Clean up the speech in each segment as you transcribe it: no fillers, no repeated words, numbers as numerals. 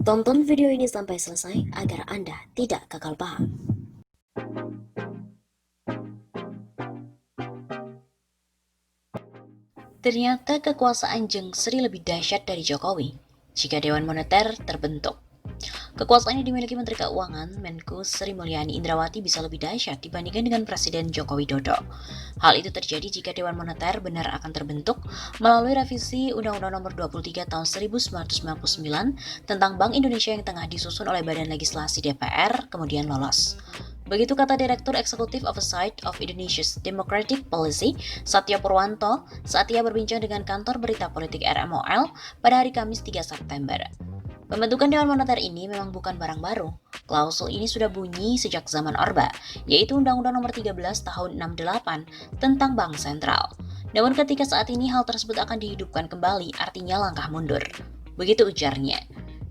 Tonton video ini sampai selesai agar Anda tidak gagal paham. Ternyata kekuasaan Jeng Sri lebih dahsyat dari Jokowi jika Dewan Moneter terbentuk. Kekuasaan yang dimiliki Menteri Keuangan, Menko Sri Mulyani Indrawati bisa lebih dahsyat dibandingkan dengan Presiden Joko Widodo. Hal itu terjadi jika Dewan Moneter benar akan terbentuk melalui revisi Undang-Undang Nomor 23 Tahun 1999 tentang Bank Indonesia yang tengah disusun oleh Badan Legislasi DPR, kemudian lolos. Begitu kata Direktur Eksekutif Oversight of Indonesia's Democratic Policy, Satya Purwanto, saat ia berbincang dengan kantor berita politik RMOL pada hari Kamis 3 September. Pembentukan Dewan Moneter ini memang bukan barang baru. Klausul ini sudah bunyi sejak zaman Orba, yaitu Undang-Undang Nomor 13 Tahun 68 tentang Bank Sentral. Namun ketika saat ini hal tersebut akan dihidupkan kembali, artinya langkah mundur. Begitu ujarnya.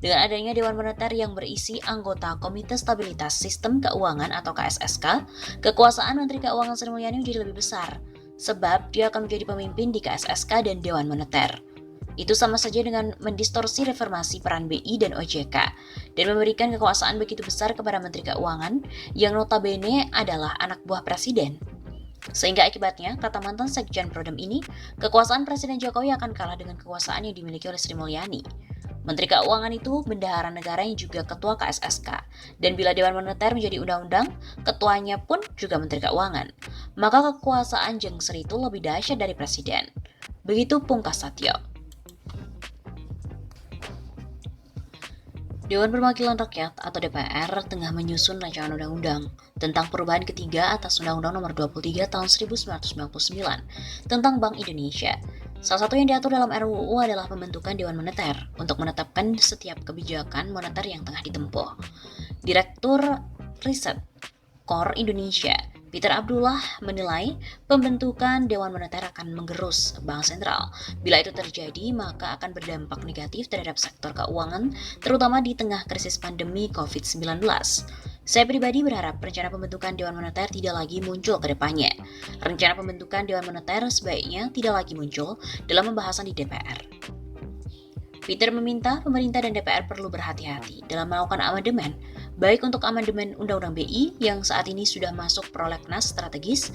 Dengan adanya Dewan Moneter yang berisi anggota Komite Stabilitas Sistem Keuangan atau KSSK, kekuasaan Menteri Keuangan Sri Mulyani menjadi lebih besar, sebab dia akan menjadi pemimpin di KSSK dan Dewan Moneter. Itu sama saja dengan mendistorsi reformasi peran BI dan OJK, dan memberikan kekuasaan begitu besar kepada Menteri Keuangan yang notabene adalah anak buah Presiden. Sehingga akibatnya, kata mantan Sekjen Prodem ini, kekuasaan Presiden Jokowi akan kalah dengan kekuasaan yang dimiliki oleh Sri Mulyani. Menteri Keuangan itu bendahara negara yang juga ketua KSSK, dan bila Dewan Moneter menjadi undang-undang, ketuanya pun juga Menteri Keuangan. Maka kekuasaan Jeng Sri itu lebih dahsyat dari Presiden. Begitu pungkas Satyo. Dewan Perwakilan Rakyat atau DPR tengah menyusun rancangan undang-undang tentang perubahan ketiga atas Undang-Undang Nomor 23 Tahun 1999 tentang Bank Indonesia. Salah satu yang diatur dalam RUU adalah pembentukan Dewan Moneter untuk menetapkan setiap kebijakan moneter yang tengah ditempuh. Direktur Riset Core Indonesia, Peter Abdullah, menilai pembentukan Dewan Moneter akan menggerus Bank Sentral. Bila itu terjadi, maka akan berdampak negatif terhadap sektor keuangan, terutama di tengah krisis pandemi COVID-19. Saya pribadi berharap rencana pembentukan Dewan Moneter tidak lagi muncul ke depannya. Rencana pembentukan Dewan Moneter sebaiknya tidak lagi muncul dalam pembahasan di DPR. Peter meminta pemerintah dan DPR perlu berhati-hati dalam melakukan amandemen, baik untuk amandemen Undang-Undang BI yang saat ini sudah masuk prolegnas strategis,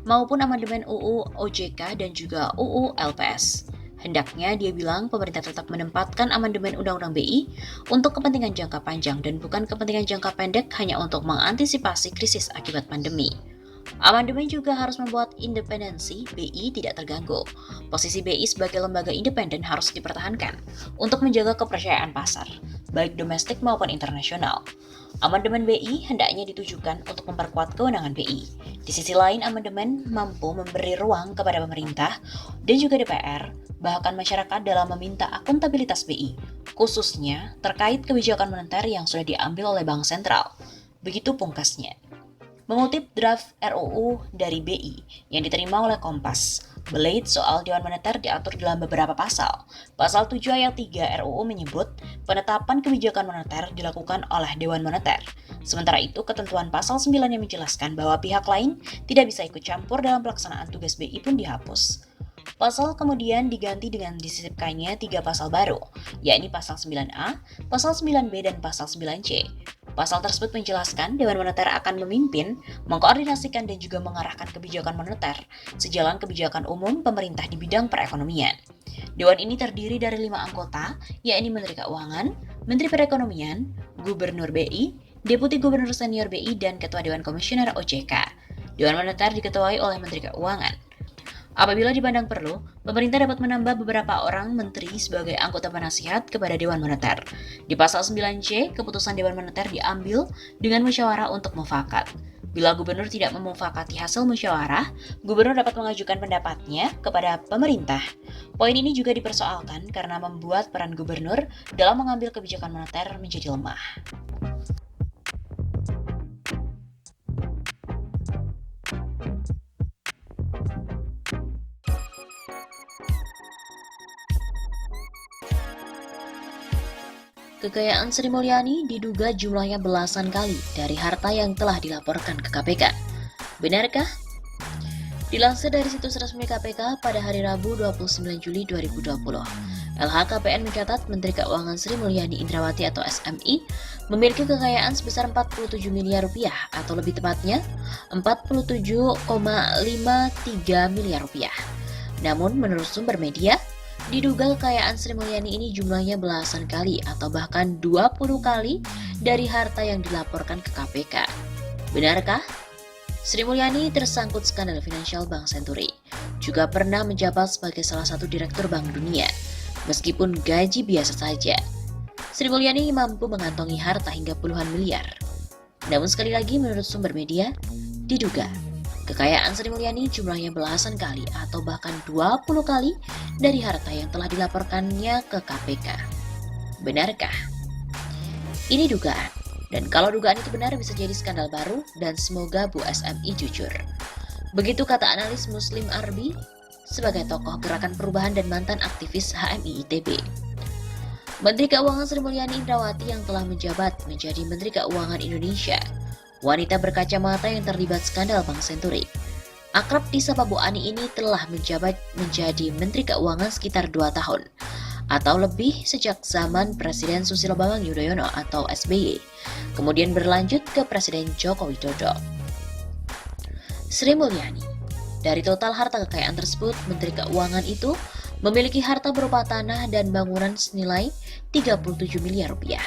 maupun amandemen UU OJK dan juga UU LPS. Hendaknya dia bilang pemerintah tetap menempatkan amandemen Undang-Undang BI untuk kepentingan jangka panjang dan bukan kepentingan jangka pendek hanya untuk mengantisipasi krisis akibat pandemi. Amandemen juga harus membuat independensi BI tidak terganggu. Posisi BI sebagai lembaga independen harus dipertahankan untuk menjaga kepercayaan pasar, baik domestik maupun internasional. Amandemen BI hendaknya ditujukan untuk memperkuat kewenangan BI. Di sisi lain, amandemen mampu memberi ruang kepada pemerintah dan juga DPR, bahkan masyarakat dalam meminta akuntabilitas BI, khususnya terkait kebijakan moneter yang sudah diambil oleh Bank Sentral. Begitu pungkasnya. Mengutip draft RUU dari BI yang diterima oleh Kompas, belit soal Dewan Moneter diatur dalam beberapa pasal. Pasal 7 ayat 3 RUU menyebut penetapan kebijakan moneter dilakukan oleh Dewan Moneter. Sementara itu, ketentuan pasal 9 yang menjelaskan bahwa pihak lain tidak bisa ikut campur dalam pelaksanaan tugas BI pun dihapus. Pasal kemudian diganti dengan disisipkannya 3 pasal baru, yakni pasal 9A, pasal 9B, dan pasal 9C. Pasal tersebut menjelaskan Dewan Moneter akan memimpin, mengkoordinasikan dan juga mengarahkan kebijakan moneter sejalan kebijakan umum pemerintah di bidang perekonomian. Dewan ini terdiri dari 5 anggota, yakni Menteri Keuangan, Menteri Perekonomian, Gubernur BI, Deputi Gubernur Senior BI, dan Ketua Dewan Komisioner OJK. Dewan Moneter diketuai oleh Menteri Keuangan. Apabila dipandang perlu, pemerintah dapat menambah beberapa orang menteri sebagai anggota penasihat kepada Dewan Moneter. Di pasal 9C, keputusan Dewan Moneter diambil dengan musyawarah untuk mufakat. Bila gubernur tidak memufakati hasil musyawarah, gubernur dapat mengajukan pendapatnya kepada pemerintah. Poin ini juga dipersoalkan karena membuat peran gubernur dalam mengambil kebijakan moneter menjadi lemah. Kekayaan Sri Mulyani diduga jumlahnya belasan kali dari harta yang telah dilaporkan ke KPK. Benarkah? Dilansir dari situs resmi KPK pada hari Rabu 29 Juli 2020, LHKPN mencatat Menteri Keuangan Sri Mulyani Indrawati atau SMI memiliki kekayaan sebesar 47 miliar rupiah atau lebih tepatnya 47,53 miliar rupiah. Namun menurut sumber media, diduga kekayaan Sri Mulyani ini jumlahnya belasan kali atau bahkan 20 kali dari harta yang dilaporkan ke KPK. Benarkah? Sri Mulyani tersangkut skandal finansial Bank Senturi, juga pernah menjabat sebagai salah satu direktur Bank Dunia. Meskipun gaji biasa saja, Sri Mulyani mampu mengantongi harta hingga puluhan miliar. Namun sekali lagi menurut sumber media, diduga kekayaan Sri Mulyani jumlahnya belasan kali atau bahkan 20 kali dari harta yang telah dilaporkannya ke KPK. Benarkah? Ini dugaan, dan kalau dugaan itu benar bisa jadi skandal baru dan semoga Bu SMI jujur. Begitu kata analis Muslim Arbi sebagai tokoh gerakan perubahan dan mantan aktivis HMI ITB. Menteri Keuangan Sri Mulyani Indrawati yang telah menjabat menjadi Menteri Keuangan Indonesia, wanita berkacamata yang terlibat skandal Bank Senturi. Akrab disapa Bu Ani ini telah menjabat menjadi Menteri Keuangan sekitar 2 tahun, atau lebih sejak zaman Presiden Susilo Bambang Yudhoyono atau SBY, kemudian berlanjut ke Presiden Joko Widodo. Sri Mulyani, dari total harta kekayaan tersebut, Menteri Keuangan itu memiliki harta berupa tanah dan bangunan senilai 37 miliar rupiah.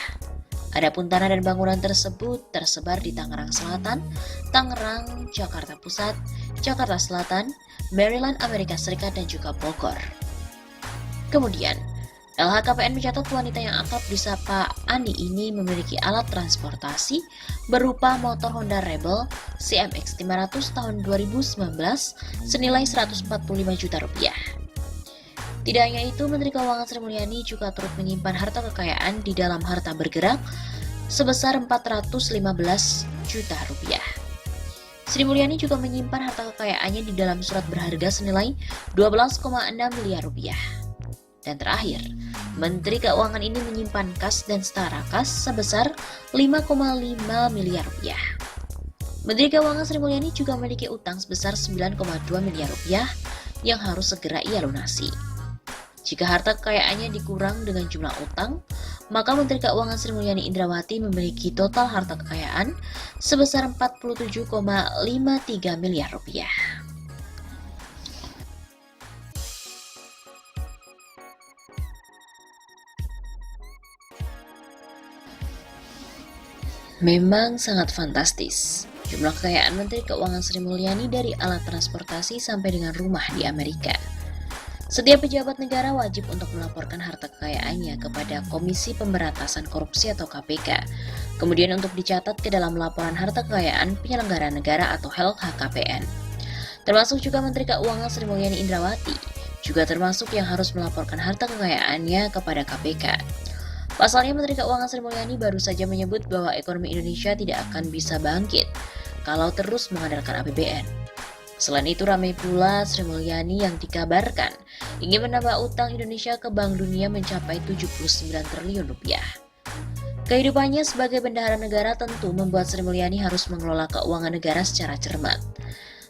Adapun tanah dan bangunan tersebut tersebar di Tangerang Selatan, Tangerang, Jakarta Pusat, Jakarta Selatan, Maryland, Amerika Serikat, dan juga Bogor. Kemudian, LHKPN mencatat wanita yang akrab disapa Ani ini memiliki alat transportasi berupa motor Honda Rebel CMX 500 tahun 2019 senilai 145 juta rupiah. Tidak hanya itu, Menteri Keuangan Sri Mulyani juga turut menyimpan harta kekayaan di dalam harta bergerak sebesar 415 juta rupiah. Sri Mulyani juga menyimpan harta kekayaannya di dalam surat berharga senilai 12,6 miliar rupiah. Dan terakhir, Menteri Keuangan ini menyimpan kas dan setara kas sebesar 5,5 miliar rupiah. Menteri Keuangan Sri Mulyani juga memiliki utang sebesar 9,2 miliar rupiah yang harus segera ia lunasi. Jika harta kekayaannya dikurang dengan jumlah utang, maka Menteri Keuangan Sri Mulyani Indrawati memiliki total harta kekayaan sebesar 47,53 miliar rupiah. Memang sangat fantastis. Jumlah kekayaan Menteri Keuangan Sri Mulyani dari alat transportasi sampai dengan rumah di Amerika. Setiap pejabat negara wajib untuk melaporkan harta kekayaannya kepada Komisi Pemberantasan Korupsi atau KPK. Kemudian untuk dicatat ke dalam laporan harta kekayaan penyelenggara negara atau LHKPN. Termasuk juga Menteri Keuangan Sri Mulyani Indrawati, juga termasuk yang harus melaporkan harta kekayaannya kepada KPK. Pasalnya Menteri Keuangan Sri Mulyani baru saja menyebut bahwa ekonomi Indonesia tidak akan bisa bangkit kalau terus mengandalkan APBN. Selain itu ramai pula Sri Mulyani yang dikabarkan ingin menambah utang Indonesia ke Bank Dunia mencapai 79 triliun rupiah. Kehidupannya sebagai bendahara negara tentu membuat Sri Mulyani harus mengelola keuangan negara secara cermat.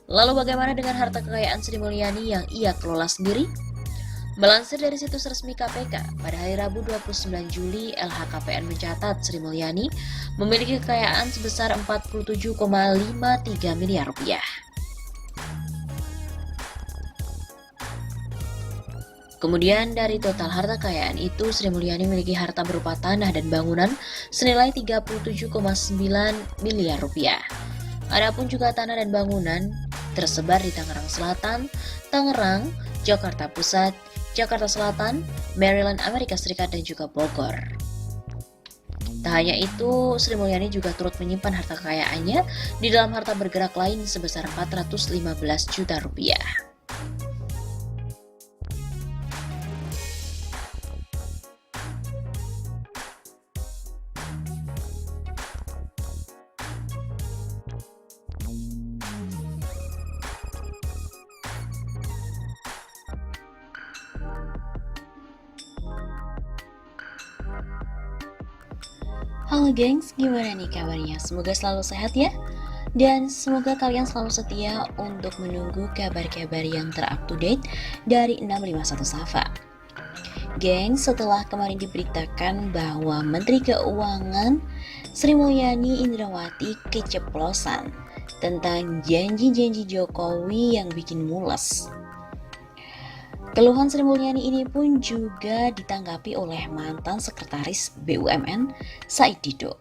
Lalu bagaimana dengan harta kekayaan Sri Mulyani yang ia kelola sendiri? Melansir dari situs resmi KPK, pada hari Rabu 29 Juli, LHKPN mencatat Sri Mulyani memiliki kekayaan sebesar 47,53 miliar rupiah. Kemudian dari total harta kekayaan itu, Sri Mulyani memiliki harta berupa tanah dan bangunan senilai 37,9 miliar rupiah. Adapun juga tanah dan bangunan tersebar di Tangerang Selatan, Tangerang, Jakarta Pusat, Jakarta Selatan, Maryland, Amerika Serikat, dan juga Bogor. Tak hanya itu, Sri Mulyani juga turut menyimpan harta kekayaannya di dalam harta bergerak lain sebesar 415 juta rupiah. Halo gengs, gimana nih kabarnya? Semoga selalu sehat ya. Dan semoga kalian selalu setia untuk menunggu kabar-kabar yang ter-up-to-date dari 651 Safa. Geng, setelah kemarin diberitakan bahwa Menteri Keuangan Sri Mulyani Indrawati keceplosan tentang janji-janji Jokowi yang bikin mules. Keluhan Sri Mulyani ini pun juga ditanggapi oleh mantan Sekretaris BUMN Said Didu.